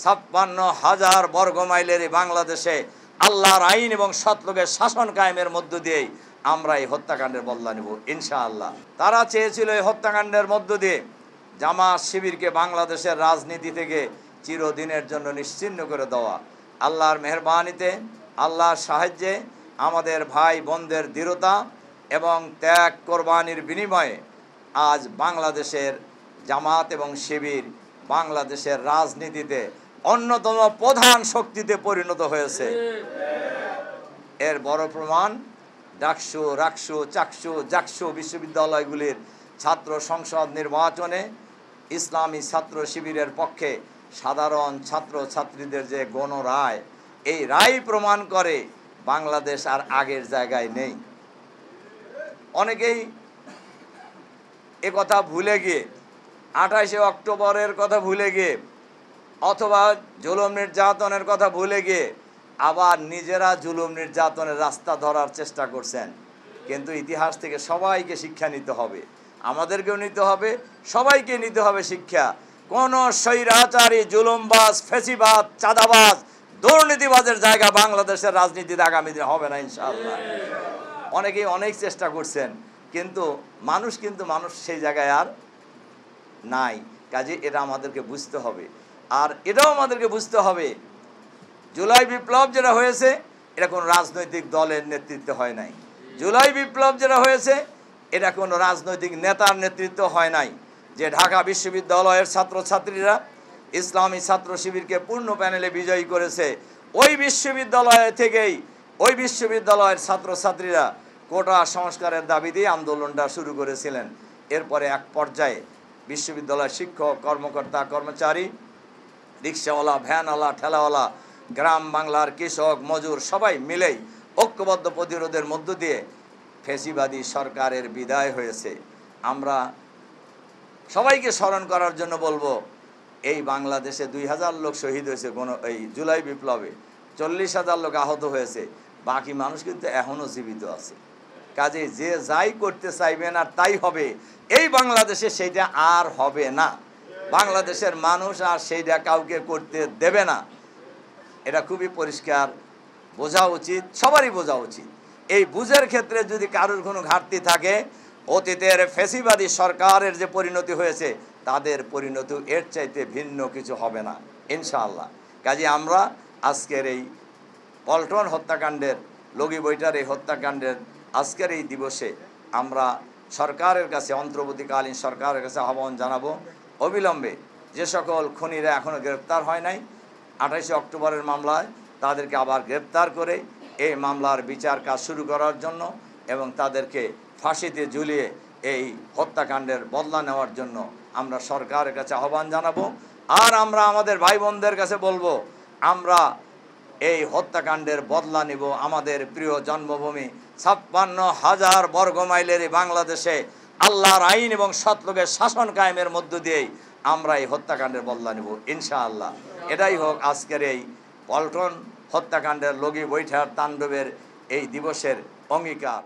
56,000 বর্গ মাইলের এই বাংলাদেশে আল্লাহর আইন এবং সৎলোকের শাসন কায়েমের মধ্য দিয়েই আমরা এই হত্যাকাণ্ডের বদলা নেব ইনশাআল্লাহ। তারা চেয়েছিল এই হত্যাকাণ্ডের মধ্য দিয়ে জামাত শিবিরকে বাংলাদেশের রাজনীতি থেকে চিরদিনের জন্য নিশ্চিহ্ন করে দেওয়া। আল্লাহর মেহেরবানিতে, আল্লাহর সাহায্যে, আমাদের ভাই বোনদের দৃঢ়তা এবং ত্যাগ কোরবানির বিনিময়ে আজ বাংলাদেশের জামাত এবং শিবির বাংলাদেশের রাজনীতিতে অন্যতম প্রধান শক্তিতে পরিণত হয়েছে। এর বড় প্রমাণ ডাকসু, রাকসু, চাকসু, জাকসু বিশ্ববিদ্যালয়গুলির ছাত্র সংসদ নির্বাচনে ইসলামী ছাত্র শিবিরের পক্ষে সাধারণ ছাত্র ছাত্রীদের যে গণরায়, এই রায় প্রমাণ করে বাংলাদেশ আর আগের জায়গায় নেই। অনেকেই এ কথা ভুলে গিয়ে 28শে অক্টোবরের কথা ভুলে গিয়ে অথবা জুলুম নির্যাতনের কথা ভুলে গিয়ে আবার নিজেরা জুলুম নির্যাতনের রাস্তা ধরার চেষ্টা করছেন। কিন্তু ইতিহাস থেকে সবাইকে শিক্ষা নিতে হবে, আমাদেরকেও নিতে হবে, সবাইকে নিতে হবে শিক্ষা। কোনো স্বৈরাচারী, জুলুমবাজ, ফেসিবাদ, চাঁদাবাজ, দুর্নীতিবাজের জায়গা বাংলাদেশের রাজনীতিতে আগামী দিনে হবে না ইনশাআল্লাহ। অনেকেই অনেক চেষ্টা করছেন, কিন্তু মানুষ সেই জায়গায় আর নাই। কাজে এটা আমাদেরকে বুঝতে হবে। আর এটাও আমাদেরকে বুঝতে হবে, জুলাই বিপ্লব যেটা হয়েছে এটা কোনো রাজনৈতিক দলের নেতৃত্বে হয় নাই। জুলাই বিপ্লব যেটা হয়েছে এটা কোনো রাজনৈতিক নেতার নেতৃত্ব হয় নাই। যে ঢাকা বিশ্ববিদ্যালয়ের ছাত্রছাত্রীরা ইসলামী ছাত্র শিবিরকে পূর্ণ প্যানেলে বিজয়ী করেছে, ওই বিশ্ববিদ্যালয় থেকেই ওই বিশ্ববিদ্যালয়ের ছাত্রছাত্রীরা কোটা সংস্কারের দাবিতেই আন্দোলনটা শুরু করেছিলেন। এরপরে এক পর্যায়ে বিশ্ববিদ্যালয়ের শিক্ষক, কর্মকর্তা, কর্মচারী, রিক্সাওয়ালা, ভ্যানওয়ালা, ঠেলাওয়ালা, গ্রাম বাংলার কৃষক, মজুর সবাই মিলেই ঐক্যবদ্ধ প্রতিরোধের মধ্য দিয়ে ফ্যাসিবাদী সরকারের বিদায় হয়েছে। আমরা সবাইকে স্মরণ করার জন্য বলবো, এই বাংলাদেশে 2000 লোক শহীদ হয়েছে এই জুলাই বিপ্লবে, 40,000 লোক আহত হয়েছে, বাকি মানুষ কিন্তু এখনও জীবিত আছে। কাজে যে যাই করতে চাইবেন আর তাই হবে, এই বাংলাদেশে সেইটা আর হবে না। বাংলাদেশের মানুষ আর সেইটা কাউকে করতে দেবে না। এটা খুবই পরিষ্কার বোঝা উচিত, সবারই বোঝা উচিত। এই বুঝের ক্ষেত্রে যদি কারোর কোনো ঘাটতি থাকে, অতীতের ফ্যাসিবাদী সরকারের যে পরিণতি হয়েছে তাদের পরিণতি এর চাইতে ভিন্ন কিছু হবে না ইনশাআল্লাহ। কাজে আমরা আজকের এই পল্টন হত্যাকাণ্ডের, লগি বইটার এই হত্যাকাণ্ডের আজকের এই দিবসে আমরা সরকারের কাছে, অন্তর্বর্তীকালীন সরকারের কাছে আহ্বান জানাবো, অবিলম্বে যে সকল খুনিরা এখনও গ্রেপ্তার হয় নাই 28শে অক্টোবরের মামলায় তাদেরকে আবার গ্রেপ্তার করে এই মামলার বিচার কাজ শুরু করার জন্য এবং তাদেরকে ফাঁসিতে ঝুলিয়ে এই হত্যাকাণ্ডের বদলা নেওয়ার জন্য আমরা সরকারের কাছে আহ্বান জানাবো। আর আমরা আমাদের ভাই বোনদের কাছে বলবো, আমরা এই হত্যাকাণ্ডের বদলা নিব। আমাদের প্রিয় জন্মভূমি 56,000 বর্গ মাইলের এই বাংলাদেশে আল্লাহর আইন এবং সৎলোকের শাসন কায়েমের মধ্য দিয়েই আমরা এই হত্যাকাণ্ডের বদলা নিব ইনশাআল্লাহ। এটাই হোক আজকের এই পল্টন হত্যাকাণ্ডের লগি বৈঠার তাণ্ডবের এই দিবসের অঙ্গীকার।